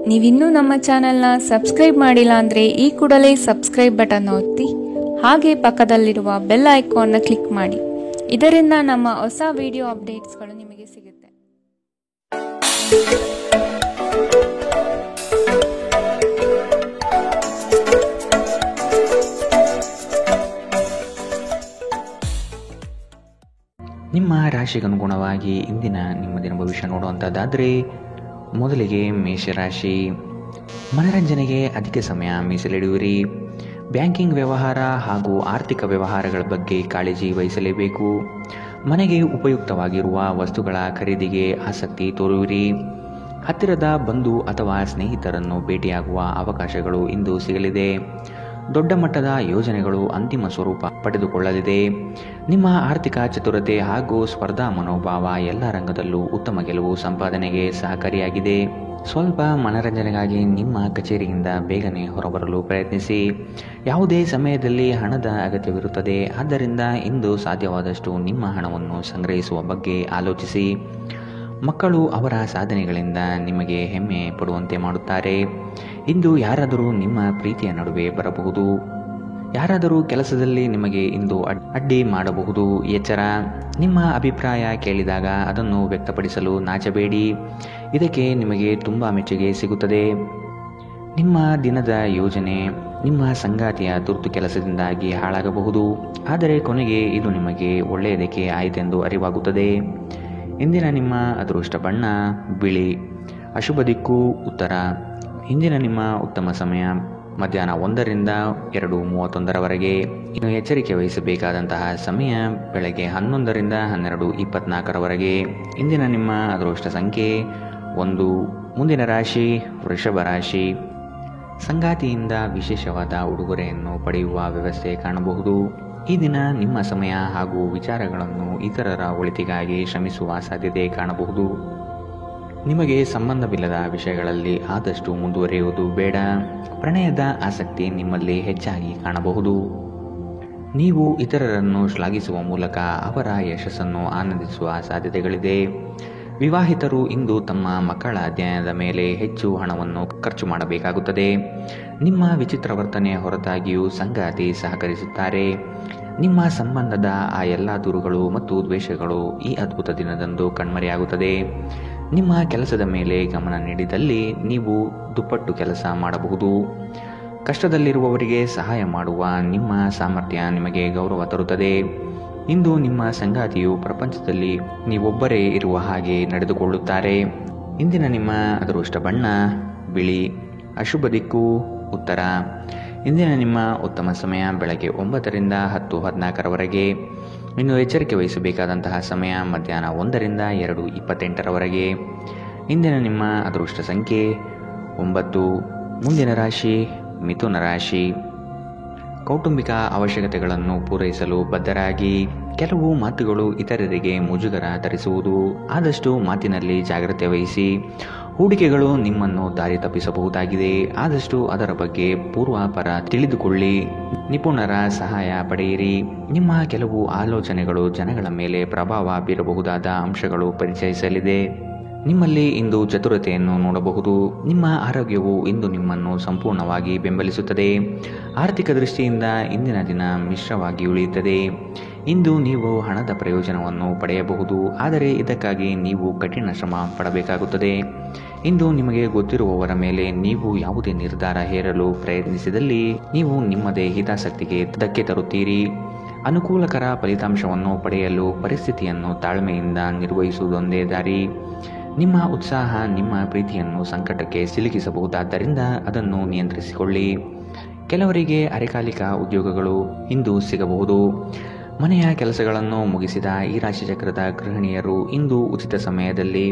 ನೀವಿನ್ನೂ ನಮ್ಮ ಚಾನೆಲ್ನ ಸಬ್ಸ್ಕ್ರೈಬ್ ಮಾಡಿಲ್ಲ ಅಂದರೆ ಈ ಕೂಡಲೇ ಸಬ್ಸ್ಕ್ರೈಬ್ ಬಟನ್ ಒತ್ತಿ ಹಾಗೆ ಪಕ್ಕದಲ್ಲಿರುವ ಬೆಲ್ ಐಕಾನ್ನ ಕ್ಲಿಕ್ ಮಾಡಿ. ಇದರಿಂದ ನಮ್ಮ ಹೊಸ ವಿಡಿಯೋ ಅಪ್ಡೇಟ್ಸ್ಗಳು ನಿಮಗೆ ಸಿಗುತ್ತೆ. ನಿಮ್ಮ ರಾಶಿಗನುಗುಣವಾಗಿ ಇಂದಿನ ನಿಮ್ಮ ದಿನ ಭವಿಷ್ಯ ನೋಡುವಂಥದ್ದಾದರೆ, ಮೊದಲಿಗೆ ಮೇಷರಾಶಿ. ಮನರಂಜನೆಗೆ ಅಧಿಕ ಸಮಯ ಮೀಸಲಿಡುವಿರಿ. ಬ್ಯಾಂಕಿಂಗ್ ವ್ಯವಹಾರ ಹಾಗೂ ಆರ್ಥಿಕ ವ್ಯವಹಾರಗಳ ಬಗ್ಗೆ ಕಾಳಜಿ ವಹಿಸಲೇಬೇಕು. ಮನೆಗೆ ಉಪಯುಕ್ತವಾಗಿರುವ ವಸ್ತುಗಳ ಖರೀದಿಗೆ ಆಸಕ್ತಿ ತೋರುವಿರಿ. ಹತ್ತಿರದ ಬಂಧು ಅಥವಾ ಸ್ನೇಹಿತರನ್ನು ಭೇಟಿಯಾಗುವ ಅವಕಾಶಗಳು ಇಂದು ಸಿಗಲಿದೆ. ದೊಡ್ಡ ಮಟ್ಟದ ಯೋಜನೆಗಳು ಅಂತಿಮ ಸ್ವರೂಪ ಪಡೆದುಕೊಳ್ಳಲಿದೆ. ನಿಮ್ಮ ಆರ್ಥಿಕ ಚತುರತೆ ಹಾಗೂ ಸ್ಪರ್ಧಾ ಮನೋಭಾವ ಎಲ್ಲ ರಂಗದಲ್ಲೂ ಉತ್ತಮ ಗೆಲುವು ಸಂಪಾದನೆಗೆ ಸಹಕಾರಿಯಾಗಿದೆ. ಸ್ವಲ್ಪ ಮನರಂಜನೆಗಾಗಿ ನಿಮ್ಮ ಕಚೇರಿಯಿಂದ ಬೇಗನೆ ಹೊರಬರಲು ಪ್ರಯತ್ನಿಸಿ. ಯಾವುದೇ ಸಮಯದಲ್ಲಿ ಹಣದ ಅಗತ್ಯವಿರುತ್ತದೆ. ಆದ್ದರಿಂದ ಇಂದು ಸಾಧ್ಯವಾದಷ್ಟು ನಿಮ್ಮ ಹಣವನ್ನು ಸಂಗ್ರಹಿಸುವ ಬಗ್ಗೆ ಆಲೋಚಿಸಿ. ಮಕ್ಕಳು ಅವರ ಸಾಧನೆಗಳಿಂದ ನಿಮಗೆ ಹೆಮ್ಮೆ ಪಡುವಂತೆ ಮಾಡುತ್ತಾರೆ. ಇಂದು ಯಾರಾದರೂ ನಿಮ್ಮ ಪ್ರೀತಿಯ ನಡುವೆ ಬರಬಹುದು. ಯಾರಾದರೂ ಕೆಲಸದಲ್ಲಿ ನಿಮಗೆ ಇಂದು ಅಡ್ಡಿ ಮಾಡಬಹುದು. ಎಚ್ಚರ. ನಿಮ್ಮ ಅಭಿಪ್ರಾಯ ಕೇಳಿದಾಗ ಅದನ್ನು ವ್ಯಕ್ತಪಡಿಸಲು ನಾಚಬೇಡಿ. ಇದಕ್ಕೆ ನಿಮಗೆ ತುಂಬ ಮೆಚ್ಚುಗೆ ಸಿಗುತ್ತದೆ. ನಿಮ್ಮ ದಿನದ ಯೋಜನೆ ನಿಮ್ಮ ಸಂಗಾತಿಯ ತುರ್ತು ಕೆಲಸದಿಂದಾಗಿ ಹಾಳಾಗಬಹುದು. ಆದರೆ ಕೊನೆಗೆ ಇದು ನಿಮಗೆ ಒಳ್ಳೆಯದಕ್ಕೆ ಆಯಿತೆಂದು ಅರಿವಾಗುತ್ತದೆ. ಇಂದಿನ ನಿಮ್ಮ ಅದೃಷ್ಟ ಬಣ್ಣ ಬಿಳಿ. ಅಶುಭ ದಿಕ್ಕು ಉತ್ತರ. ಇಂದಿನ ನಿಮ್ಮ ಉತ್ತಮ ಸಮಯ ಮಧ್ಯಾಹ್ನ 1 ರಿಂದ 2:31 ಇನ್ನು ಎಚ್ಚರಿಕೆ ವಹಿಸಬೇಕಾದಂತಹ ಸಮಯ ಬೆಳಗ್ಗೆ 11 ರಿಂದ 12:24. ಇಂದಿನ ನಿಮ್ಮ ಅದೃಷ್ಟ ಸಂಖ್ಯೆ 1. ಮುಂದಿನ ರಾಶಿ ವೃಷಭ ರಾಶಿ. ಸಂಗಾತಿಯಿಂದ ವಿಶೇಷವಾದ ಉಡುಗೊರೆಯನ್ನು ಪಡೆಯುವ ವ್ಯವಸ್ಥೆ ಕಾಣಬಹುದು. ಈ ದಿನ ನಿಮ್ಮ ಸಮಯ ಹಾಗೂ ವಿಚಾರಗಳನ್ನು ಇತರರ ಒಳಿತಿಗಾಗಿ ಶ್ರಮಿಸುವ ಸಾಧ್ಯತೆ ಕಾಣಬಹುದು. ನಿಮಗೆ ಸಂಬಂಧವಿಲ್ಲದ ವಿಷಯಗಳಲ್ಲಿ ಆದಷ್ಟು ಮುಂದುವರಿಯುವುದು ಬೇಡ. ಪ್ರಣಯದ ಆಸಕ್ತಿ ನಿಮ್ಮಲ್ಲಿ ಹೆಚ್ಚಾಗಿ ಕಾಣಬಹುದು. ನೀವು ಇತರರನ್ನು ಶ್ಲಾಘಿಸುವ ಮೂಲಕ ಅವರ ಯಶಸ್ಸನ್ನು ಆನಂದಿಸುವ ಸಾಧ್ಯತೆಗಳಿದೆ. ವಿವಾಹಿತರು ಇಂದು ತಮ್ಮ ಮಕ್ಕಳ ಅಧ್ಯಯನದ ಮೇಲೆ ಹೆಚ್ಚು ಹಣವನ್ನು ಖರ್ಚು ಮಾಡಬೇಕಾಗುತ್ತದೆ. ನಿಮ್ಮ ವಿಚಿತ್ರ ವರ್ತನೆ ಹೊರತಾಗಿಯೂ ಸಂಗಾತಿ ಸಹಕರಿಸುತ್ತಾರೆ. ನಿಮ್ಮ ಸಂಬಂಧದ ಆ ಎಲ್ಲ ದೂರುಗಳು ಮತ್ತು ದ್ವೇಷಗಳು ಈ ಅದ್ಭುತ ದಿನದಂದು ಕಣ್ಮರೆಯಾಗುತ್ತದೆ. ನಿಮ್ಮ ಕೆಲಸದ ಮೇಲೆ ಗಮನ ನೀಡಿದಲ್ಲಿ ನೀವು ದುಪ್ಪಟ್ಟು ಕೆಲಸ ಮಾಡಬಹುದು. ಕಷ್ಟದಲ್ಲಿರುವವರಿಗೆ ಸಹಾಯ ಮಾಡುವ ನಿಮ್ಮ ಸಾಮರ್ಥ್ಯ ನಿಮಗೆ ಗೌರವ ತರುತ್ತದೆ. ಇಂದು ನಿಮ್ಮ ಸಂಗಾತಿಯು ಪ್ರಪಂಚದಲ್ಲಿ ನೀವೊಬ್ಬರೇ ಇರುವ ಹಾಗೆ ನಡೆದುಕೊಳ್ಳುತ್ತಾರೆ. ಇಂದಿನ ನಿಮ್ಮ ಅದೃಷ್ಟ ಬಣ್ಣ ಬಿಳಿ. ಅಶುಭ ದಿಕ್ಕು ಉತ್ತರ. ಇಂದಿನ ನಿಮ್ಮ ಉತ್ತಮ ಸಮಯ ಬೆಳಗ್ಗೆ 9 ರಿಂದ 10:14. ಇನ್ನು ಎಚ್ಚರಿಕೆ ವಹಿಸಬೇಕಾದಂತಹ ಸಮಯ ಮಧ್ಯಾಹ್ನ 1 ರಿಂದ 2:28. ಇಂದಿನ ನಿಮ್ಮ ಅದೃಷ್ಟ ಸಂಖ್ಯೆ 9. ಮುಂದಿನ ರಾಶಿ ಮಿಥುನ ರಾಶಿ. ಕೌಟುಂಬಿಕ ಅವಶ್ಯಕತೆಗಳನ್ನು ಪೂರೈಸಲು ಬದ್ಧರಾಗಿ. ಕೆಲವು ಮಾತುಗಳು ಇತರರಿಗೆ ಮುಜುಗರ ತರಿಸುವುದು. ಆದಷ್ಟು ಮಾತಿನಲ್ಲಿ ಜಾಗ್ರತೆ ವಹಿಸಿ. ಹೂಡಿಕೆಗಳು ನಿಮ್ಮನ್ನು ದಾರಿ ತಪ್ಪಿಸಬಹುದಾಗಿದೆ. ಆದಷ್ಟು ಅದರ ಬಗ್ಗೆ ಪೂರ್ವಾಪರ ತಿಳಿದುಕೊಳ್ಳಿ. ನಿಪುಣರ ಸಹಾಯ ಪಡೆಯಿರಿ. ನಿಮ್ಮ ಕೆಲವು ಆಲೋಚನೆಗಳು ಜನಗಳ ಮೇಲೆ ಪ್ರಭಾವ ಬೀರಬಹುದಾದ ಅಂಶಗಳು ಪರಿಚಯಿಸಲಿದೆ. ನಿಮ್ಮಲ್ಲಿ ಇಂದು ಚತುರತೆಯನ್ನು ನೋಡಬಹುದು. ನಿಮ್ಮ ಆರೋಗ್ಯವು ಇಂದು ನಿಮ್ಮನ್ನು ಸಂಪೂರ್ಣವಾಗಿ ಬೆಂಬಲಿಸುತ್ತದೆ. ಆರ್ಥಿಕ ದೃಷ್ಟಿಯಿಂದ ಇಂದಿನ ದಿನ ಮಿಶ್ರವಾಗಿ ಉಳಿಯುತ್ತದೆ. ಇಂದು ನೀವು ಹಣದ ಪ್ರಯೋಜನವನ್ನು ಪಡೆಯಬಹುದು. ಆದರೆ ಇದಕ್ಕಾಗಿ ನೀವು ಕಠಿಣ ಶ್ರಮ ಪಡಬೇಕಾಗುತ್ತದೆ. ಇಂದು ನಿಮಗೆ ಗೊತ್ತಿರುವವರ ಮೇಲೆ ನೀವು ಯಾವುದೇ ನಿರ್ಧಾರ ಹೇರಲು ಪ್ರಯತ್ನಿಸಿದಲ್ಲಿ ನೀವು ನಿಮ್ಮದೇ ಹಿತಾಸಕ್ತಿಗೆ ಧಕ್ಕೆ ತರುತ್ತೀರಿ. ಅನುಕೂಲಕರ ಫಲಿತಾಂಶವನ್ನು ಪಡೆಯಲು ಪರಿಸ್ಥಿತಿಯನ್ನು ತಾಳ್ಮೆಯಿಂದ ನಿರ್ವಹಿಸುವುದೊಂದೇ ದಾರಿ. ನಿಮ್ಮ ಉತ್ಸಾಹ ನಿಮ್ಮ ಪ್ರೀತಿಯನ್ನು ಸಂಕಟಕ್ಕೆ ಸಿಲುಕಿಸಬಹುದಾದ್ದರಿಂದ ಅದನ್ನು ನಿಯಂತ್ರಿಸಿಕೊಳ್ಳಿ. ಕೆಲವರಿಗೆ ಅರೆಕಾಲಿಕ ಉದ್ಯೋಗಗಳು ಇಂದು ಸಿಗಬಹುದು. ಮನೆಯ ಕೆಲಸಗಳನ್ನು ಮುಗಿಸಿದ ಈ ರಾಶಿಚಕ್ರದ ಗೃಹಿಣಿಯರು ಇಂದು ಉಚಿತ ಸಮಯದಲ್ಲಿ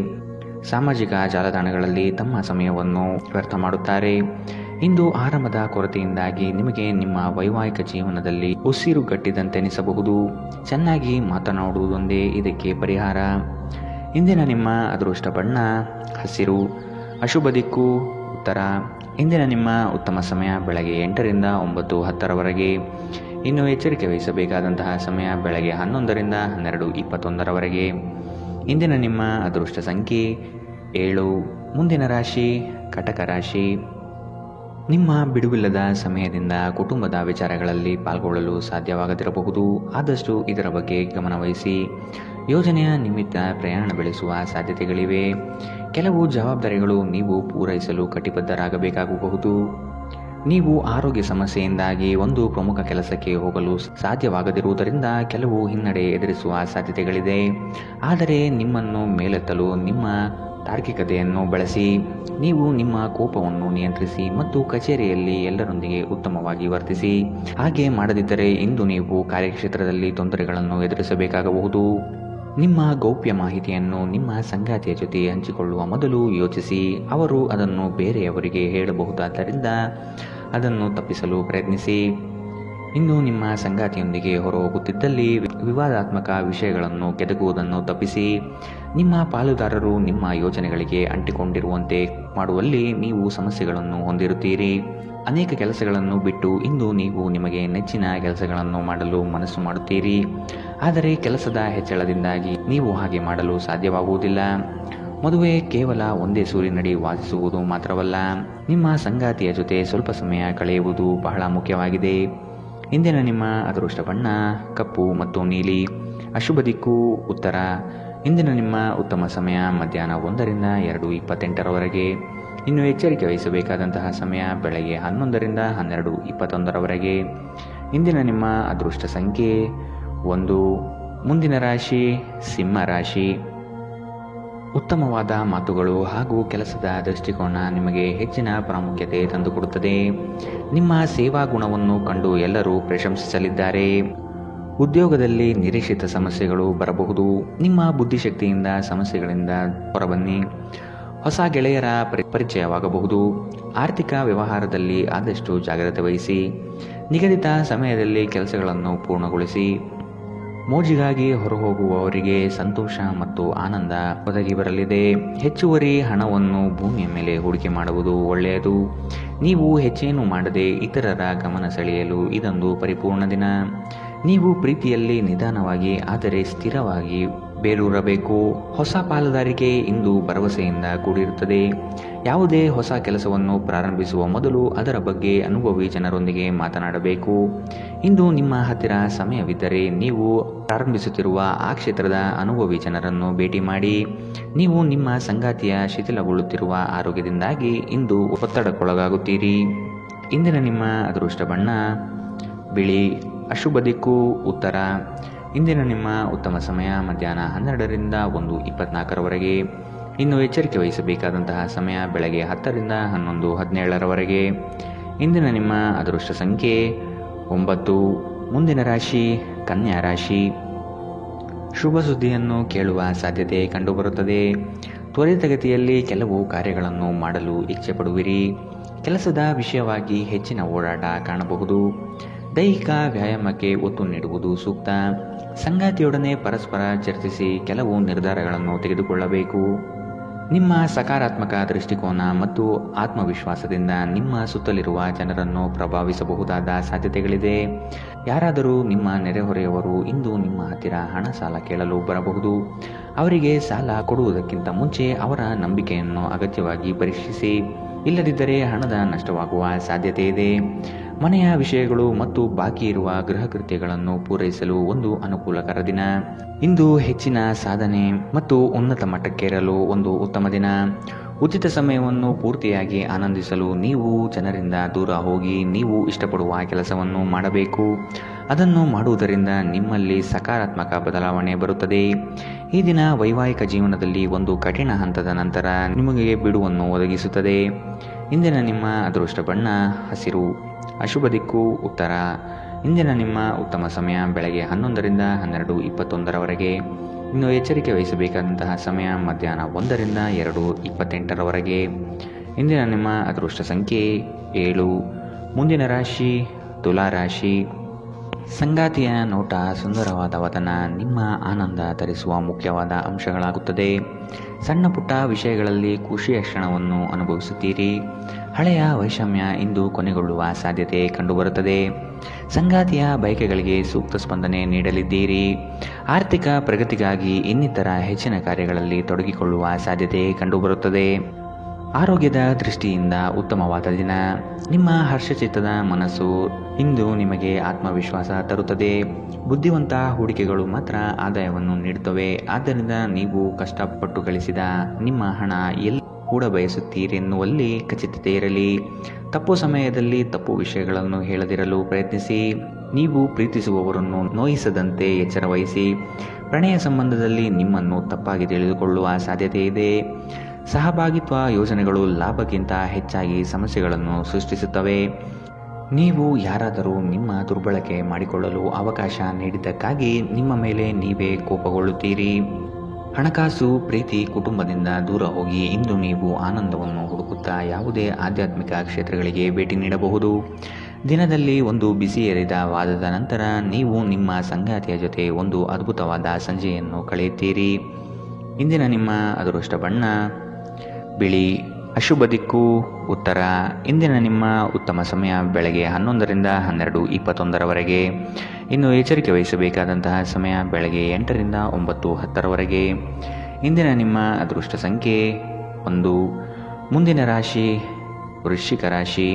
ಸಾಮಾಜಿಕ ಜಾಲತಾಣಗಳಲ್ಲಿ ತಮ್ಮ ಸಮಯವನ್ನು ವ್ಯರ್ಥ ಮಾಡುತ್ತಾರೆ. ಇಂದು ಆರಾಮದ ಕೊರತೆಯಿಂದಾಗಿ ನಿಮಗೆ ನಿಮ್ಮ ವೈವಾಹಿಕ ಜೀವನದಲ್ಲಿ ಉಸಿರುಗಟ್ಟಿದಂತೆನಿಸಬಹುದು. ಚೆನ್ನಾಗಿ ಮಾತನಾಡುವುದೊಂದೇ ಇದಕ್ಕೆ ಪರಿಹಾರ. ಇಂದಿನ ನಿಮ್ಮ ಅದೃಷ್ಟ ಬಣ್ಣ ಹಸಿರು. ಅಶುಭ ದಿಕ್ಕು ಉತ್ತರ. ಇಂದಿನ ನಿಮ್ಮ ಉತ್ತಮ ಸಮಯ ಬೆಳಗ್ಗೆ 8 ರಿಂದ 9:10. ಇನ್ನು ಎಚ್ಚರಿಕೆ ವಹಿಸಬೇಕಾದಂತಹ ಸಮಯ ಬೆಳಗ್ಗೆ 11 ರಿಂದ 12:21. ಇಂದಿನ ನಿಮ್ಮ ಅದೃಷ್ಟ ಸಂಖ್ಯೆ 7. ಮುಂದಿನ ರಾಶಿ ಕಟಕ ರಾಶಿ. ನಿಮ್ಮ ಬಿಡುವಿಲ್ಲದ ಸಮಯದಿಂದ ಕುಟುಂಬದ ವಿಚಾರಗಳಲ್ಲಿ ಪಾಲ್ಗೊಳ್ಳಲು ಸಾಧ್ಯವಾಗದಿರಬಹುದು. ಆದಷ್ಟು ಇದರ ಬಗ್ಗೆ ಗಮನವಹಿಸಿ. ಯೋಜನೆಯ ನಿಮಿತ್ತ ಪ್ರಯಾಣ ಬೆಳೆಸುವ ಸಾಧ್ಯತೆಗಳಿವೆ. ಕೆಲವು ಜವಾಬ್ದಾರಿಗಳು ನೀವು ಪೂರೈಸಲು ಕಟಿಬದ್ಧರಾಗಬೇಕಾಗಬಹುದು. ನೀವು ಆರೋಗ್ಯ ಸಮಸ್ಯೆಯಿಂದಾಗಿ ಒಂದು ಪ್ರಮುಖ ಕೆಲಸಕ್ಕೆ ಹೋಗಲು ಸಾಧ್ಯವಾಗದಿರುವುದರಿಂದ ಕೆಲವು ಹಿನ್ನಡೆ ಎದುರಿಸುವ ಸಾಧ್ಯತೆಗಳಿದೆ. ಆದರೆ ನಿಮ್ಮನ್ನು ಮೇಲೆತ್ತಲು ನಿಮ್ಮ ತಾರ್ಕಿಕತೆಯನ್ನು ಬಳಸಿ. ನೀವು ನಿಮ್ಮ ಕೋಪವನ್ನು ನಿಯಂತ್ರಿಸಿ ಮತ್ತು ಕಚೇರಿಯಲ್ಲಿ ಎಲ್ಲರೊಂದಿಗೆ ಉತ್ತಮವಾಗಿ ವರ್ತಿಸಿ. ಹಾಗೆ ಮಾಡದಿದ್ದರೆ ಇಂದು ನೀವು ಕಾರ್ಯಕ್ಷೇತ್ರದಲ್ಲಿ ತೊಂದರೆಗಳನ್ನು ಎದುರಿಸಬೇಕಾಗಬಹುದು. ನಿಮ್ಮ ಗೌಪ್ಯ ಮಾಹಿತಿಯನ್ನು ನಿಮ್ಮ ಸಂಗಾತಿಯ ಜೊತೆ ಹಂಚಿಕೊಳ್ಳುವ ಮೊದಲು ಯೋಚಿಸಿ. ಅವರು ಅದನ್ನು ಬೇರೆಯವರಿಗೆ ಹೇಳಬಹುದಾದ್ದರಿಂದ ಅದನ್ನು ತಪ್ಪಿಸಲು ಪ್ರಯತ್ನಿಸಿ. ಇಂದು ನಿಮ್ಮ ಸಂಗಾತಿಯೊಂದಿಗೆ ಹೊರಹೋಗುತ್ತಿದ್ದಲ್ಲಿ ವಿವಾದಾತ್ಮಕ ವಿಷಯಗಳನ್ನು ಕೆದಕುವುದನ್ನು ತಪ್ಪಿಸಿ. ನಿಮ್ಮ ಪಾಲುದಾರರು ನಿಮ್ಮ ಯೋಜನೆಗಳಿಗೆ ಅಂಟಿಕೊಂಡಿರುವಂತೆ ಮಾಡುವಲ್ಲಿ ನೀವು ಸಮಸ್ಯೆಗಳನ್ನು ಹೊಂದಿರುತ್ತೀರಿ. ಅನೇಕ ಕೆಲಸಗಳನ್ನು ಬಿಟ್ಟು ಇಂದು ನೀವು ನಿಮಗೆ ನೆಚ್ಚಿನ ಕೆಲಸಗಳನ್ನು ಮಾಡಲು ಮನಸ್ಸು ಮಾಡುತ್ತೀರಿ. ಆದರೆ ಕೆಲಸದ ಹೆಚ್ಚಳದಿಂದಾಗಿ ನೀವು ಹಾಗೆ ಮಾಡಲು ಸಾಧ್ಯವಾಗುವುದಿಲ್ಲ. ಮದುವೆ ಕೇವಲ ಒಂದೇ ಸೂರಿನಡಿ ವಾಸಿಸುವುದು ಮಾತ್ರವಲ್ಲ, ನಿಮ್ಮ ಸಂಗಾತಿಯ ಜೊತೆ ಸ್ವಲ್ಪ ಸಮಯ ಕಳೆಯುವುದು ಬಹಳ ಮುಖ್ಯವಾಗಿದೆ. ಇಂದಿನ ನಿಮ್ಮ ಅದೃಷ್ಟ ಬಣ್ಣ ಕಪ್ಪು ಮತ್ತು ನೀಲಿ. ಅಶುಭ ದಿಕ್ಕು ಉತ್ತರ. ಇಂದಿನ ನಿಮ್ಮ ಉತ್ತಮ ಸಮಯ ಮಧ್ಯಾಹ್ನ 1ರಿಂದ 2:28ರವರೆಗೆ. ಇನ್ನು ಎಚ್ಚರಿಕೆ ವಹಿಸಬೇಕಾದಂತಹ ಸಮಯ ಬೆಳಗ್ಗೆ 11ರಿಂದ 12:21ರವರೆಗೆ. ಇಂದಿನ ನಿಮ್ಮ ಅದೃಷ್ಟ ಸಂಖ್ಯೆ 1. ಮುಂದಿನ ರಾಶಿ ಸಿಂಹ ರಾಶಿ. ಉತ್ತಮವಾದ ಮಾತುಗಳು ಹಾಗೂ ಕೆಲಸದ ದೃಷ್ಟಿಕೋನ ನಿಮಗೆ ಹೆಚ್ಚಿನ ಪ್ರಾಮುಖ್ಯತೆ ತಂದುಕೊಡುತ್ತದೆ. ನಿಮ್ಮ ಸೇವಾ ಗುಣವನ್ನು ಕಂಡು ಎಲ್ಲರೂ ಪ್ರಶಂಸಿಸಲಿದ್ದಾರೆ. ಉದ್ಯೋಗದಲ್ಲಿ ನಿರೀಕ್ಷಿತ ಸಮಸ್ಯೆಗಳು ಬರಬಹುದು. ನಿಮ್ಮ ಬುದ್ಧಿಶಕ್ತಿಯಿಂದ ಸಮಸ್ಯೆಗಳಿಂದ ಹೊರಬನ್ನಿ. ಹೊಸ ಗೆಳೆಯರ ಪರಿಚಯವಾಗಬಹುದು. ಆರ್ಥಿಕ ವ್ಯವಹಾರದಲ್ಲಿ ಆದಷ್ಟು ಜಾಗ್ರತೆ ವಹಿಸಿ. ನಿಗದಿತ ಸಮಯದಲ್ಲಿ ಕೆಲಸಗಳನ್ನು ಪೂರ್ಣಗೊಳಿಸಿ. ಮೋಜಿಗಾಗಿ ಹೊರಹೋಗುವವರಿಗೆ ಸಂತೋಷ ಮತ್ತು ಆನಂದ ಒದಗಿ ಬರಲಿದೆ. ಹೆಚ್ಚುವರಿ ಹಣವನ್ನು ಭೂಮಿಯ ಮೇಲೆ ಹೂಡಿಕೆ ಮಾಡುವುದು ಒಳ್ಳೆಯದು. ನೀವು ಹೆಚ್ಚೇನು ಮಾಡದೆ ಇತರರ ಗಮನ ಸೆಳೆಯಲು ಇದೊಂದು ಪರಿಪೂರ್ಣ ದಿನ. ನೀವು ಪ್ರೀತಿಯಲ್ಲಿ ನಿಧಾನವಾಗಿ ಆದರೆ ಸ್ಥಿರವಾಗಿ ಬೇರೂರಬೇಕು. ಹೊಸ ಪಾಲುದಾರಿಕೆ ಇಂದು ಭರವಸೆಯಿಂದ ಕೂಡಿರುತ್ತದೆ. ಯಾವುದೇ ಹೊಸ ಕೆಲಸವನ್ನು ಪ್ರಾರಂಭಿಸುವ ಮೊದಲು ಅದರ ಬಗ್ಗೆ ಅನುಭವಿ ಜನರೊಂದಿಗೆ ಮಾತನಾಡಬೇಕು. ಇಂದು ನಿಮ್ಮ ಹತ್ತಿರ ಸಮಯವಿದ್ದರೆ ನೀವು ಪ್ರಾರಂಭಿಸುತ್ತಿರುವ ಆ ಕ್ಷೇತ್ರದ ಅನುಭವಿ ಜನರನ್ನು ಭೇಟಿ ಮಾಡಿ. ನೀವು ನಿಮ್ಮ ಸಂಗಾತಿಯ ಶಿಥಿಲಗೊಳ್ಳುತ್ತಿರುವ ಆರೋಗ್ಯದಿಂದಾಗಿ ಇಂದು ಒತ್ತಡಕ್ಕೊಳಗಾಗುತ್ತೀರಿ. ಇಂದಿನ ನಿಮ್ಮ ಅದೃಷ್ಟ ಬಣ್ಣ ಬಿಳಿ. ಅಶುಭ ದಿಕ್ಕು ಉತ್ತರ. ಇಂದಿನ ನಿಮ್ಮ ಉತ್ತಮ ಸಮಯ ಮಧ್ಯಾಹ್ನ 12ರಿಂದ 1:24ರವರೆಗೆ. ಇನ್ನು ಎಚ್ಚರಿಕೆ ವಹಿಸಬೇಕಾದಂತಹ ಸಮಯ ಬೆಳಗ್ಗೆ 10ರಿಂದ 11:17ರವರೆಗೆ. ಇಂದಿನ ನಿಮ್ಮ ಅದೃಷ್ಟ ಸಂಖ್ಯೆ 9. ಮುಂದಿನ ರಾಶಿ ಕನ್ಯಾ ರಾಶಿ. ಶುಭ ಸುದ್ದಿಯನ್ನು ಕೇಳುವ ಸಾಧ್ಯತೆ ಕಂಡುಬರುತ್ತದೆ. ತ್ವರಿತಗತಿಯಲ್ಲಿ ಕೆಲವು ಕಾರ್ಯಗಳನ್ನು ಮಾಡಲು ಇಚ್ಛೆ ಪಡುವಿರಿ. ಕೆಲಸದ ವಿಷಯವಾಗಿ ಹೆಚ್ಚಿನ ಓಡಾಟ ಕಾಣಬಹುದು. ದೈಹಿಕ ವ್ಯಾಯಾಮಕ್ಕೆ ಒತ್ತು ನೀಡುವುದು ಸೂಕ್ತ. ಸಂಗಾತಿಯೊಡನೆ ಪರಸ್ಪರ ಚರ್ಚಿಸಿ ಕೆಲವು ನಿರ್ಧಾರಗಳನ್ನು ತೆಗೆದುಕೊಳ್ಳಬೇಕು. ನಿಮ್ಮ ಸಕಾರಾತ್ಮಕ ದೃಷ್ಟಿಕೋನ ಮತ್ತು ಆತ್ಮವಿಶ್ವಾಸದಿಂದ ನಿಮ್ಮ ಸುತ್ತಲಿರುವ ಜನರನ್ನು ಪ್ರಭಾವಿಸಬಹುದಾದ ಸಾಧ್ಯತೆಗಳಿದೆ. ಯಾರಾದರೂ ನಿಮ್ಮ ನೆರೆಹೊರೆಯವರು ಇಂದು ನಿಮ್ಮ ಹತ್ತಿರ ಹಣ ಸಾಲ ಕೇಳಲು ಬರಬಹುದು. ಅವರಿಗೆ ಸಾಲ ಕೊಡುವುದಕ್ಕಿಂತ ಮುಂಚೆ ಅವರ ನಂಬಿಕೆಯನ್ನು ಅಗತ್ಯವಾಗಿ ಪರೀಕ್ಷಿಸಿ. ಇಲ್ಲದಿದ್ದರೆ ಹಣದ ನಷ್ಟವಾಗುವ ಸಾಧ್ಯತೆ ಇದೆ. ಮನೆಯ ವಿಷಯಗಳು ಮತ್ತು ಬಾಕಿ ಇರುವ ಗೃಹ ಕೃತ್ಯಗಳನ್ನು ಪೂರೈಸಲು ಒಂದು ಅನುಕೂಲಕರ ದಿನ. ಇಂದು ಹೆಚ್ಚಿನ ಸಾಧನೆ ಮತ್ತು ಉನ್ನತ ಮಟ್ಟಕ್ಕೇರಲು ಒಂದು ಉತ್ತಮ ದಿನ. ಉಚಿತ ಸಮಯವನ್ನು ಪೂರ್ತಿಯಾಗಿ ಆನಂದಿಸಲು ನೀವು ಜನರಿಂದ ದೂರ ಹೋಗಿ ನೀವು ಇಷ್ಟಪಡುವ ಕೆಲಸವನ್ನು ಮಾಡಬೇಕು. ಅದನ್ನು ಮಾಡುವುದರಿಂದ ನಿಮ್ಮಲ್ಲಿ ಸಕಾರಾತ್ಮಕ ಬದಲಾವಣೆ ಬರುತ್ತದೆ. ಈ ದಿನ ವೈವಾಹಿಕ ಜೀವನದಲ್ಲಿ ಒಂದು ಕಠಿಣ ಹಂತದ ನಂತರ ನಿಮಗೆ ಬಿಡುವನ್ನು ಒದಗಿಸುತ್ತದೆ. ಇಂದಿನ ನಿಮ್ಮ ಅದೃಷ್ಟ ಬಣ್ಣ ಹಸಿರು. ಅಶುಭ ದಿಕ್ಕು ಉತ್ತರ. ಇಂದಿನ ನಿಮ್ಮ ಉತ್ತಮ ಸಮಯ ಬೆಳಗ್ಗೆ 11ರಿಂದ 12:21ರವರೆಗೆ. ಇನ್ನು ಎಚ್ಚರಿಕೆ ವಹಿಸಬೇಕಾದಂತಹ ಸಮಯ ಮಧ್ಯಾಹ್ನ 1ರಿಂದ 2:28ರವರೆಗೆ. ಇಂದಿನ ನಿಮ್ಮ ಅದೃಷ್ಟ ಸಂಖ್ಯೆ 7. ಮುಂದಿನ ರಾಶಿ ತುಲಾ ರಾಶಿ. ಸಂಗಾತಿಯ ನೋಟ, ಸುಂದರವಾದ ವದನ ನಿಮ್ಮ ಆನಂದ ತರಿಸುವ ಮುಖ್ಯವಾದ ಅಂಶಗಳಾಗುತ್ತದೆ. ಸಣ್ಣ ಪುಟ್ಟ ವಿಷಯಗಳಲ್ಲಿ ಖುಷಿಯ ಕ್ಷಣವನ್ನು ಅನುಭವಿಸುತ್ತೀರಿ. ಹಳೆಯ ವೈಷಮ್ಯ ಇಂದು ಕೊನೆಗೊಳ್ಳುವ ಸಾಧ್ಯತೆ ಕಂಡುಬರುತ್ತದೆ. ಸಂಗಾತಿಯ ಬಯಕೆಗಳಿಗೆ ಸೂಕ್ತ ಸ್ಪಂದನೆ ನೀಡಲಿದ್ದೀರಿ. ಆರ್ಥಿಕ ಪ್ರಗತಿಗಾಗಿ ಇನ್ನಿತರ ಹೆಚ್ಚಿನ ಕಾರ್ಯಗಳಲ್ಲಿ ತೊಡಗಿಕೊಳ್ಳುವ ಸಾಧ್ಯತೆ ಕಂಡುಬರುತ್ತದೆ. ಆರೋಗ್ಯದ ದೃಷ್ಟಿಯಿಂದ ಉತ್ತಮವಾದ ದಿನ. ನಿಮ್ಮ ಹರ್ಷಚಿತ್ತದ ಮನಸ್ಸು ಇಂದು ನಿಮಗೆ ಆತ್ಮವಿಶ್ವಾಸ ತರುತ್ತದೆ. ಬುದ್ಧಿವಂತ ಹೂಡಿಕೆಗಳು ಮಾತ್ರ ಆದಾಯವನ್ನು ನೀಡುತ್ತವೆ. ಆದ್ದರಿಂದ ನೀವು ಕಷ್ಟಪಟ್ಟು ಗಳಿಸಿದ ನಿಮ್ಮ ಹಣ ಎಲ್ಲಿ ಕೂಡ ಬಯಸುತ್ತೀರೆನ್ನುವಲ್ಲಿ ಖಚಿತತೆ ಇರಲಿ. ತಪ್ಪು ಸಮಯದಲ್ಲಿ ತಪ್ಪು ವಿಷಯಗಳನ್ನು ಹೇಳದಿರಲು ಪ್ರಯತ್ನಿಸಿ. ನೀವು ಪ್ರೀತಿಸುವವರನ್ನು ನೋಯಿಸದಂತೆ ಎಚ್ಚರ ವಹಿಸಿ. ಪ್ರಣಯ ಸಂಬಂಧದಲ್ಲಿ ನಿಮ್ಮನ್ನು ತಪ್ಪಾಗಿ ತಿಳಿದುಕೊಳ್ಳುವ ಸಾಧ್ಯತೆ ಇದೆ. ಸಹಭಾಗಿತ್ವ ಯೋಜನೆಗಳು ಲಾಭಕ್ಕಿಂತ ಹೆಚ್ಚಾಗಿ ಸಮಸ್ಯೆಗಳನ್ನು ಸೃಷ್ಟಿಸುತ್ತವೆ. ನೀವು ಯಾರಾದರೂ ನಿಮ್ಮ ದುರ್ಬಳಕೆ ಮಾಡಿಕೊಳ್ಳಲು ಅವಕಾಶ ನೀಡಿದ್ದಕ್ಕಾಗಿ ನಿಮ್ಮ ಮೇಲೆ ನೀವೇ ಕೋಪಗೊಳ್ಳುತ್ತೀರಿ. ಹಣಕಾಸು, ಪ್ರೀತಿ, ಕುಟುಂಬದಿಂದ ದೂರ ಹೋಗಿ ಇಂದು ನೀವು ಆನಂದವನ್ನು ಹುಡುಕುತ್ತಾ ಯಾವುದೇ ಆಧ್ಯಾತ್ಮಿಕ ಕ್ಷೇತ್ರಗಳಿಗೆ ಭೇಟಿ ನೀಡಬಹುದು. ದಿನದಲ್ಲಿ ಒಂದು ಬಿಸಿಯೇರಿದ ವಾದದ ನಂತರ ನೀವು ನಿಮ್ಮ ಸಂಗಾತಿಯ ಜೊತೆ ಒಂದು ಅದ್ಭುತವಾದ ಸಂಜೆಯನ್ನು ಕಳೆಯುತ್ತೀರಿ. ಇಂದಿನ ನಿಮ್ಮ ಅದೃಷ್ಟ ಬಣ್ಣ ಬಿಳಿ. ಅಶುಭ ದಿಕ್ಕು ಉತ್ತರ. ಇಂದಿನ ನಿಮ್ಮ ಉತ್ತಮ ಸಮಯ ಬೆಳಗ್ಗೆ 11ರಿಂದ 12:21 ಇನ್ನು ಎಚ್ಚರಿಕೆ ವಹಿಸಬೇಕಾದಂತಹ ಸಮಯ ಬೆಳಗ್ಗೆ 8ರಿಂದ 9:10 ಇಂದಿನ ನಿಮ್ಮ ಅದೃಷ್ಟ ಸಂಖ್ಯೆ 1. ಮುಂದಿನ ರಾಶಿ ವೃಶ್ಚಿಕ ರಾಶಿ.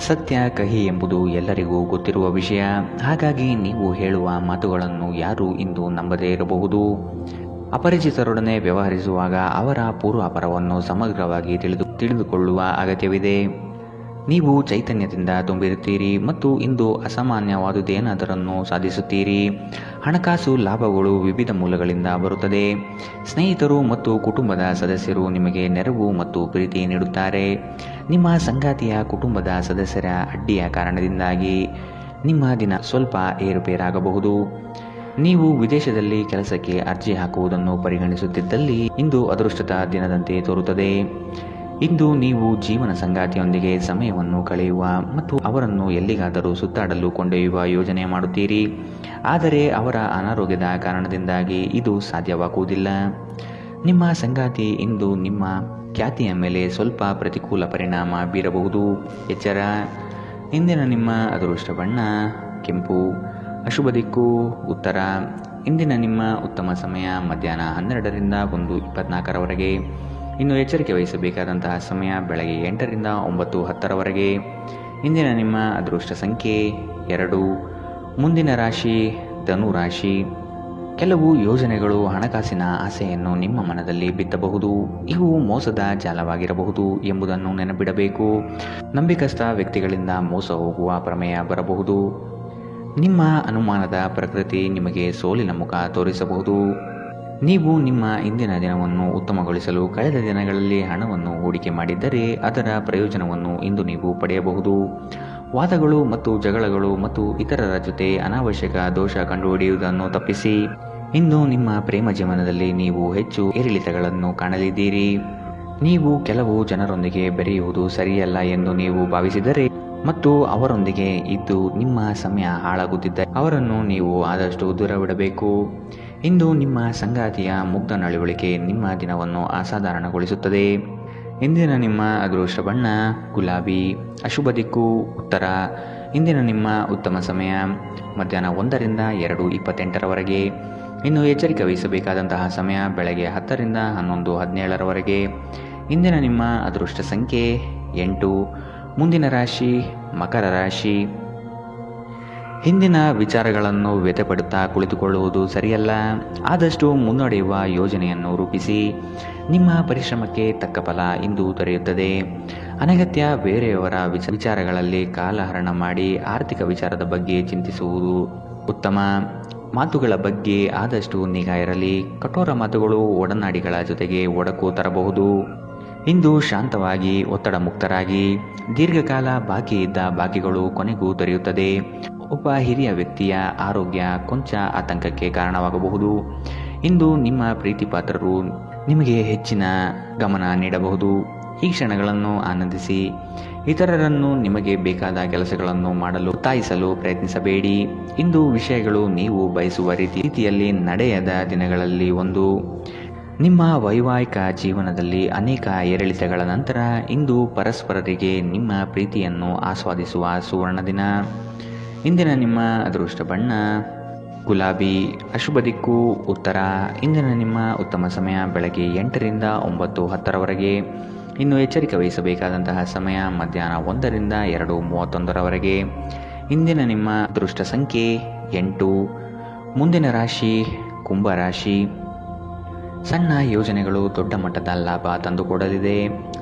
ಸತ್ಯ ಕಹಿ ಎಂಬುದು ಎಲ್ಲರಿಗೂ ಗೊತ್ತಿರುವ ವಿಷಯ. ಹಾಗಾಗಿ ನೀವು ಹೇಳುವ ಮಾತುಗಳನ್ನು ಯಾರೂ ಇಂದು ನಂಬದೇ ಇರಬಹುದು. ಅಪರಿಚಿತರೊಡನೆ ವ್ಯವಹರಿಸುವಾಗ ಅವರ ಪೂರ್ವಾಪರವನ್ನು ಸಮಗ್ರವಾಗಿ ತಿಳಿದುಕೊಳ್ಳುವ ಅಗತ್ಯವಿದೆ. ನೀವು ಚೈತನ್ಯದಿಂದ ತುಂಬಿರುತ್ತೀರಿ ಮತ್ತು ಇಂದು ಅಸಾಮಾನ್ಯವಾದುದೇನಾದರನ್ನು ಸಾಧಿಸುತ್ತೀರಿ. ಹಣಕಾಸು ಲಾಭಗಳು ವಿವಿಧ ಮೂಲಗಳಿಂದ ಬರುತ್ತದೆ. ಸ್ನೇಹಿತರು ಮತ್ತು ಕುಟುಂಬದ ಸದಸ್ಯರು ನಿಮಗೆ ನೆರವು ಮತ್ತು ಪ್ರೀತಿ ನೀಡುತ್ತಾರೆ. ನಿಮ್ಮ ಸಂಗಾತಿಯ ಕುಟುಂಬದ ಸದಸ್ಯರ ಅಡ್ಡಿಯ ಕಾರಣದಿಂದಾಗಿ ನಿಮ್ಮ ದಿನ ಸ್ವಲ್ಪ ಏರುಪೇರಾಗಬಹುದು. ನೀವು ವಿದೇಶದಲ್ಲಿ ಕೆಲಸಕ್ಕೆ ಅರ್ಜಿ ಹಾಕುವುದನ್ನು ಪರಿಗಣಿಸುತ್ತಿದ್ದಲ್ಲಿ ಇಂದು ಅದೃಷ್ಟದ ದಿನದಂತೆ ತೋರುತ್ತದೆ. ಇಂದು ನೀವು ಜೀವನ ಸಂಗಾತಿಯೊಂದಿಗೆ ಸಮಯವನ್ನು ಕಳೆಯುವ ಮತ್ತು ಅವರನ್ನು ಎಲ್ಲಿಗಾದರೂ ಸುತ್ತಾಡಲು ಕೊಂಡೊಯ್ಯುವ ಯೋಜನೆ ಮಾಡುತ್ತೀರಿ. ಆದರೆ ಅವರ ಅನಾರೋಗ್ಯದ ಕಾರಣದಿಂದಾಗಿ ಇದು ಸಾಧ್ಯವಾಗುವುದಿಲ್ಲ. ನಿಮ್ಮ ಸಂಗಾತಿ ಇಂದು ನಿಮ್ಮ ಖ್ಯಾತಿಯ ಮೇಲೆ ಸ್ವಲ್ಪ ಪ್ರತಿಕೂಲ ಪರಿಣಾಮ ಬೀರಬಹುದು. ಎಚ್ಚರ. ಇಂದಿನ ನಿಮ್ಮ ಅದೃಷ್ಟ ಬಣ್ಣ ಕೆಂಪು. ಅಶುಭ ದಿಕ್ಕು ಉತ್ತರ. ಇಂದಿನ ನಿಮ್ಮ ಉತ್ತಮ ಸಮಯ ಮಧ್ಯಾಹ್ನ 12ರಿಂದ 1:24 ಇನ್ನು ಎಚ್ಚರಿಕೆ ವಹಿಸಬೇಕಾದಂತಹ ಸಮಯ ಬೆಳಗ್ಗೆ 8ರಿಂದ 9:10 ಇಂದಿನ ನಿಮ್ಮ ಅದೃಷ್ಟ ಸಂಖ್ಯೆ 2. ಮುಂದಿನ ರಾಶಿ ಧನು ರಾಶಿ. ಕೆಲವು ಯೋಜನೆಗಳು ಹಣಕಾಸಿನ ಆಸೆಯನ್ನು ನಿಮ್ಮ ಮನದಲ್ಲಿ ಬಿತ್ತಬಹುದು. ಇವು ಮೋಸದ ಜಾಲವಾಗಿರಬಹುದು ಎಂಬುದನ್ನು ನೆನಪಿಡಬೇಕು. ನಂಬಿಕಸ್ಥ ವ್ಯಕ್ತಿಗಳಿಂದ ಮೋಸ ಹೋಗುವ ಪ್ರಮೇಯ ಬರಬಹುದು. ನಿಮ್ಮ ಅನುಮಾನದ ಪ್ರಕೃತಿ ನಿಮಗೆ ಸೋಲಿನ ಮುಖ ತೋರಿಸಬಹುದು. ನೀವು ನಿಮ್ಮ ಇಂದಿನ ದಿನವನ್ನು ಉತ್ತಮಗೊಳಿಸಲು ಕಳೆದ ದಿನಗಳಲ್ಲಿ ಹಣವನ್ನು ಹೂಡಿಕೆ ಮಾಡಿದ್ದರೆ ಅದರ ಪ್ರಯೋಜನವನ್ನು ಇಂದು ನೀವು ಪಡೆಯಬಹುದು. ವಾದಗಳು ಮತ್ತು ಜಗಳಗಳು ಮತ್ತು ಇತರರ ಜೊತೆ ಅನಾವಶ್ಯಕ ದೋಷ ಕಂಡುಹಿಡಿಯುವುದನ್ನು ತಪ್ಪಿಸಿ. ಇಂದು ನಿಮ್ಮ ಪ್ರೇಮ ಜೀವನದಲ್ಲಿ ನೀವು ಹೆಚ್ಚು ಏರಿಳಿತಗಳನ್ನು ಕಾಣಲಿದ್ದೀರಿ. ನೀವು ಕೆಲವು ಜನರೊಂದಿಗೆ ಬೆರೆಯುವುದು ಸರಿಯಲ್ಲ ಎಂದು ನೀವು ಭಾವಿಸಿದರೆ ಮತ್ತು ಅವರೊಂದಿಗೆ ಇದ್ದು ನಿಮ್ಮ ಸಮಯ ಹಾಳಾಗುತ್ತಿದ್ದರೆ ಅವರನ್ನು ನೀವು ಆದಷ್ಟು ದೂರವಿಡಬೇಕು. ಇಂದು ನಿಮ್ಮ ಸಂಗಾತಿಯ ಮುಗ್ಧ ನಡವಳಿಕೆ ನಿಮ್ಮ ದಿನವನ್ನು ಅಸಾಧಾರಣಗೊಳಿಸುತ್ತದೆ. ಇಂದಿನ ನಿಮ್ಮ ಅದೃಷ್ಟ ಬಣ್ಣ ಗುಲಾಬಿ. ಅಶುಭ ದಿಕ್ಕು ಉತ್ತರ. ಇಂದಿನ ನಿಮ್ಮ ಉತ್ತಮ ಸಮಯ ಮಧ್ಯಾಹ್ನ 1ರಿಂದ 2:28 ಇನ್ನು ಎಚ್ಚರಿಕೆ ವಹಿಸಬೇಕಾದಂತಹ ಸಮಯ ಬೆಳಗ್ಗೆ 10ರಿಂದ 11:17 ಇಂದಿನ ನಿಮ್ಮ ಅದೃಷ್ಟ ಸಂಖ್ಯೆ 8. ಮುಂದಿನ ರಾಶಿ ಮಕರ ರಾಶಿ. ಹಿಂದಿನ ವಿಚಾರಗಳನ್ನು ವ್ಯಥೆಪಡುತ್ತಾ ಕುಳಿತುಕೊಳ್ಳುವುದು ಸರಿಯಲ್ಲ. ಆದಷ್ಟು ಮುನ್ನಡೆಯುವ ಯೋಜನೆಯನ್ನು ರೂಪಿಸಿ. ನಿಮ್ಮ ಪರಿಶ್ರಮಕ್ಕೆ ತಕ್ಕ ಫಲ ಇಂದು ದೊರೆಯುತ್ತದೆ. ಅನಗತ್ಯ ಬೇರೆಯವರ ವಿಚಾರಗಳಲ್ಲಿ ಕಾಲಹರಣ ಮಾಡಿ ಆರ್ಥಿಕ ವಿಚಾರದ ಬಗ್ಗೆ ಚಿಂತಿಸುವುದು ಉತ್ತಮ. ಮಾತುಗಳ ಬಗ್ಗೆ ಆದಷ್ಟು ನಿಗಾ ಇರಲಿ. ಕಠೋರ ಮಾತುಗಳು ಒಡನಾಡಿಗಳ ಜೊತೆಗೆ ಒಡಕು ತರಬಹುದು. ಇಂದು ಶಾಂತವಾಗಿ ಒತ್ತಡ ಮುಕ್ತರಾಗಿ. ದೀರ್ಘಕಾಲ ಬಾಕಿ ಇದ್ದ ಬಾಕಿಗಳು ಕೊನೆಗೂ ದೊರೆಯುತ್ತದೆ. ಒಬ್ಬ ಹಿರಿಯ ವ್ಯಕ್ತಿಯ ಆರೋಗ್ಯ ಕೊಂಚ ಆತಂಕಕ್ಕೆ ಕಾರಣವಾಗಬಹುದು. ಇಂದು ನಿಮ್ಮ ಪ್ರೀತಿ ಪಾತ್ರರು ನಿಮಗೆ ಹೆಚ್ಚಿನ ಗಮನ ನೀಡಬಹುದು. ಈ ಕ್ಷಣಗಳನ್ನು ಆನಂದಿಸಿ. ಇತರರನ್ನು ನಿಮಗೆ ಬೇಕಾದ ಕೆಲಸಗಳನ್ನು ಮಾಡಲು ಒತ್ತಾಯಿಸಲು ಪ್ರಯತ್ನಿಸಬೇಡಿ. ಇಂದು ವಿಷಯಗಳು ನೀವು ಬಯಸುವ ರೀತಿಯಲ್ಲಿ ನಡೆಯದ ದಿನಗಳಲ್ಲಿ ಒಂದು. ನಿಮ್ಮ ವೈವಾಹಿಕ ಜೀವನದಲ್ಲಿ ಅನೇಕ ಏರಿಳಿತಗಳ ನಂತರ ಇಂದು ಪರಸ್ಪರರಿಗೆ ನಿಮ್ಮ ಪ್ರೀತಿಯನ್ನು ಆಸ್ವಾದಿಸುವ ಸುವರ್ಣ ದಿನ. ಇಂದಿನ ನಿಮ್ಮ ಅದೃಷ್ಟ ಬಣ್ಣ ಗುಲಾಬಿ. ಅಶುಭ ದಿಕ್ಕು ಉತ್ತರ. ಇಂದಿನ ನಿಮ್ಮ ಉತ್ತಮ ಸಮಯ ಬೆಳಗ್ಗೆ 8ರಿಂದ 9:10ರವರೆಗೆ. ಇನ್ನು ಎಚ್ಚರಿಕೆ ವಹಿಸಬೇಕಾದಂತಹ ಸಮಯ ಮಧ್ಯಾಹ್ನ 1ರಿಂದ 2:31ರವರೆಗೆ. ಇಂದಿನ ನಿಮ್ಮ ಅದೃಷ್ಟ ಸಂಖ್ಯೆ 8. ಮುಂದಿನ ರಾಶಿ ಕುಂಭರಾಶಿ. ಸಣ್ಣ ಯೋಜನೆಗಳು ದೊಡ್ಡ ಮಟ್ಟದ ಲಾಭ ತಂದುಕೊಡಲಿದೆ.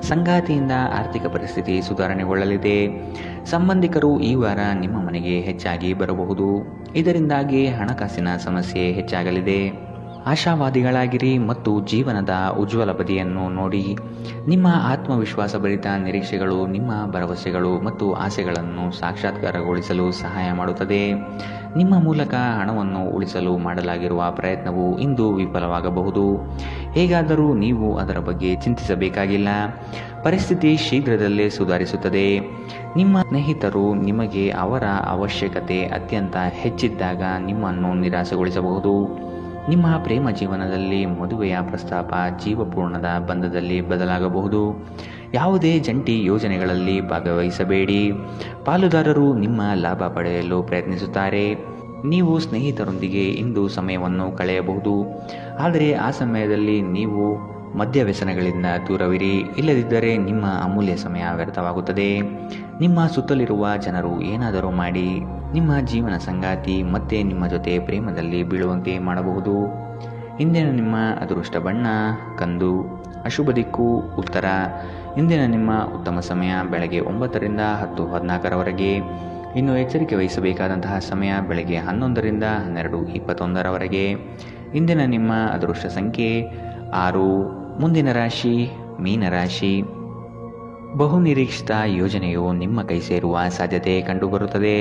ಸಂಗಾತಿಯಿಂದ ಆರ್ಥಿಕ ಪರಿಸ್ಥಿತಿ ಸುಧಾರಣೆಗೊಳ್ಳಲಿದೆ. ಸಂಬಂಧಿಕರು ಈ ವಾರ ನಿಮ್ಮ ಮನೆಗೆ ಹೆಚ್ಚಾಗಿ ಬರಬಹುದು. ಇದರಿಂದಾಗಿ ಹಣಕಾಸಿನ ಸಮಸ್ಯೆ ಹೆಚ್ಚಾಗಲಿದೆ. ಆಶಾವಾದಿಗಳಾಗಿರಿ ಮತ್ತು ಜೀವನದ ಉಜ್ವಲ ಬದಿಯನ್ನು ನೋಡಿ. ನಿಮ್ಮ ಆತ್ಮವಿಶ್ವಾಸಭರಿತ ನಿರೀಕ್ಷೆಗಳು ನಿಮ್ಮ ಭರವಸೆಗಳು ಮತ್ತು ಆಸೆಗಳನ್ನು ಸಾಕ್ಷಾತ್ಕಾರಗೊಳಿಸಲು ಸಹಾಯ ಮಾಡುತ್ತದೆ. ನಿಮ್ಮ ಮೂಲಕ ಹಣವನ್ನು ಉಳಿಸಲು ಮಾಡಲಾಗಿರುವ ಪ್ರಯತ್ನವು ಇಂದು ವಿಫಲವಾಗಬಹುದು. ಹೇಗಾದರೂ ನೀವು ಅದರ ಬಗ್ಗೆ ಚಿಂತಿಸಬೇಕಾಗಿಲ್ಲ. ಪರಿಸ್ಥಿತಿ ಶೀಘ್ರದಲ್ಲೇ ಸುಧಾರಿಸುತ್ತದೆ. ನಿಮ್ಮ ಸ್ನೇಹಿತರು ನಿಮಗೆ ಅವರ ಅವಶ್ಯಕತೆ ಅತ್ಯಂತ ಹೆಚ್ಚಿದ್ದಾಗ ನಿಮ್ಮನ್ನು ನಿರಾಸೆಗೊಳಿಸಬಹುದು. ನಿಮ್ಮ ಪ್ರೇಮ ಜೀವನದಲ್ಲಿ ಮದುವೆಯ ಪ್ರಸ್ತಾಪ ಜೀವಪೂರ್ಣದ ಬಂಧದಲ್ಲಿ ಬದಲಾಗಬಹುದು. ಯಾವುದೇ ಜಂಟಿ ಯೋಜನೆಗಳಲ್ಲಿ ಭಾಗವಹಿಸಬೇಡಿ. ಪಾಲುದಾರರು ನಿಮ್ಮ ಲಾಭ ಪಡೆಯಲು ಪ್ರಯತ್ನಿಸುತ್ತಾರೆ. ನೀವು ಸ್ನೇಹಿತರೊಂದಿಗೆ ಇಂದು ಸಮಯವನ್ನು ಕಳೆಯಬಹುದು. ಆದರೆ ಆ ಸಮಯದಲ್ಲಿ ನೀವು ಮದ್ಯವ್ಯಸನಗಳಿಂದ ದೂರವಿರಿ. ಇಲ್ಲದಿದ್ದರೆ ನಿಮ್ಮ ಅಮೂಲ್ಯ ಸಮಯ ವ್ಯರ್ಥವಾಗುತ್ತದೆ. ನಿಮ್ಮ ಸುತ್ತಲಿರುವ ಜನರು ಏನಾದರೂ ಮಾಡಿ ನಿಮ್ಮ ಜೀವನ ಸಂಗಾತಿ ಮತ್ತೆ ನಿಮ್ಮ ಜೊತೆ ಪ್ರೇಮದಲ್ಲಿ ಬೀಳುವಂತೆ ಮಾಡಬಹುದು. ಇಂದಿನ ನಿಮ್ಮ ಅದೃಷ್ಟ ಬಣ್ಣ ಕಂದು. ಅಶುಭ ದಿಕ್ಕು ಉತ್ತರ. ಇಂದಿನ ನಿಮ್ಮ ಉತ್ತಮ ಸಮಯ ಬೆಳಗ್ಗೆ 9ರಿಂದ 10:14ರವರೆಗೆ. ಇನ್ನು ಎಚ್ಚರಿಕೆ ವಹಿಸಬೇಕಾದಂತಹ ಸಮಯ ಬೆಳಗ್ಗೆ 11ರಿಂದ 12:21ರವರೆಗೆ. ಇಂದಿನ ನಿಮ್ಮ ಅದೃಷ್ಟ ಸಂಖ್ಯೆ 6. ಮುಂದಿನ ರಾಶಿ ಮೀನರಾಶಿ. ಬಹುನಿರೀಕ್ಷಿತ ಯೋಜನೆಯು ನಿಮ್ಮ ಕೈ ಸೇರುವ ಸಾಧ್ಯತೆ ಕಂಡುಬರುತ್ತದೆ.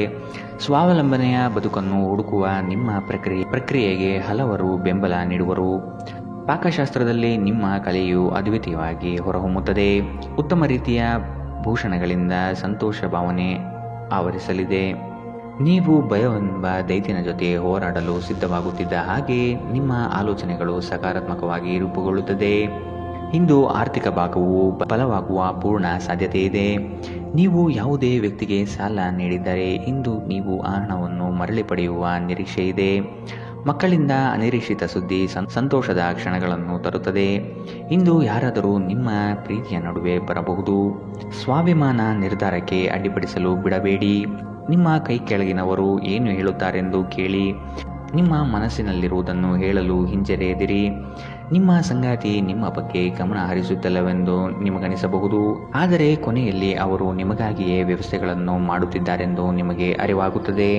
ಸ್ವಾವಲಂಬನೆಯ ಬದುಕನ್ನು ಹುಡುಕುವ ನಿಮ್ಮ ಪ್ರಕ್ರಿಯೆಗೆ ಹಲವರು ಬೆಂಬಲ ನೀಡುವರು. ಪಾಕಶಾಸ್ತ್ರದಲ್ಲಿ ನಿಮ್ಮ ಕಲೆಯು ಅದ್ವಿತೀಯವಾಗಿ ಹೊರಹೊಮ್ಮುತ್ತದೆ. ಉತ್ತಮ ರೀತಿಯ ಭೂಷಣಗಳಿಂದ ಸಂತೋಷ ಭಾವನೆ ಆವರಿಸಲಿದೆ. ನೀವು ಭಯವೆಂಬ ದೈತ್ಯನ ಜೊತೆ ಹೋರಾಡಲು ಸಿದ್ಧವಾಗುತ್ತಿದ್ದ ಹಾಗೆ ನಿಮ್ಮ ಆಲೋಚನೆಗಳು ಸಕಾರಾತ್ಮಕವಾಗಿ ರೂಪುಗೊಳ್ಳುತ್ತದೆ. ಇಂದು ಆರ್ಥಿಕ ಭಾಗವು ಬಲವಾಗುವ ಪೂರ್ಣ ಸಾಧ್ಯತೆ ಇದೆ. ನೀವು ಯಾವುದೇ ವ್ಯಕ್ತಿಗೆ ಸಾಲ ನೀಡಿದ್ದರೆ ಇಂದು ನೀವು ಆ ಹಣವನ್ನು ಮರಳಿ ಪಡೆಯುವ ನಿರೀಕ್ಷೆ ಇದೆ. ಮಕ್ಕಳಿಂದ ಅನಿರೀಕ್ಷಿತ ಸುದ್ದಿ ಸಂತೋಷದ ಕ್ಷಣಗಳನ್ನು ತರುತ್ತದೆ. ಇಂದು ಯಾರಾದರೂ ನಿಮ್ಮ ಪ್ರೀತಿಯ ನಡುವೆ ಬರಬಹುದು. ಸ್ವಾಭಿಮಾನ ನಿರ್ಧಾರಕ್ಕೆ ಅಡ್ಡಿಪಡಿಸಲು ಬಿಡಬೇಡಿ. ನಿಮ್ಮ ಕೈ ಕೆಳಗಿನವರು ಏನು ಹೇಳುತ್ತಾರೆಂದು ಕೇಳಿ. ನಿಮ್ಮ ಮನಸ್ಸಿನಲ್ಲಿರುವುದನ್ನು ಹೇಳಲು ಹಿಂಜರಿಯದಿರಿ. ನಿಮ್ಮ ಸಂಗಾತಿ ನಿಮ್ಮ ಬಗ್ಗೆ ಗಮನ ಹರಿಸುತ್ತಿಲ್ಲವೆಂದು ನಿಮಗನಿಸಬಹುದು. ಆದರೆ ಕೊನೆಯಲ್ಲಿ ಅವರು ನಿಮಗಾಗಿಯೇ ವ್ಯವಸ್ಥೆಗಳನ್ನು ಮಾಡುತ್ತಿದ್ದಾರೆಂದು ನಿಮಗೆ ಅರಿವಾಗುತ್ತದೆ.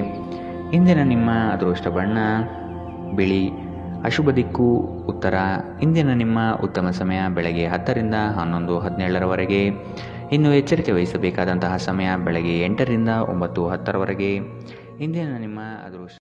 ಇಂದಿನ ನಿಮ್ಮ ಅದೃಷ್ಟ ಬಣ್ಣ ಬಿಳಿ. ಅಶುಭ ದಿಕ್ಕು ಉತ್ತರ. ಇಂದಿನ ನಿಮ್ಮ ಉತ್ತಮ ಸಮಯ ಬೆಳಗ್ಗೆ 10ರಿಂದ 11:17ರವರೆಗೆ. ಇನ್ನು ಎಚ್ಚರಿಕೆ ವಹಿಸಬೇಕಾದಂತಹ ಸಮಯ ಬೆಳಗ್ಗೆ 8ರಿಂದ 9:10ರವರೆಗೆ. ಇಂದಿನ ನಿಮ್ಮ ಅದೃಷ್ಟ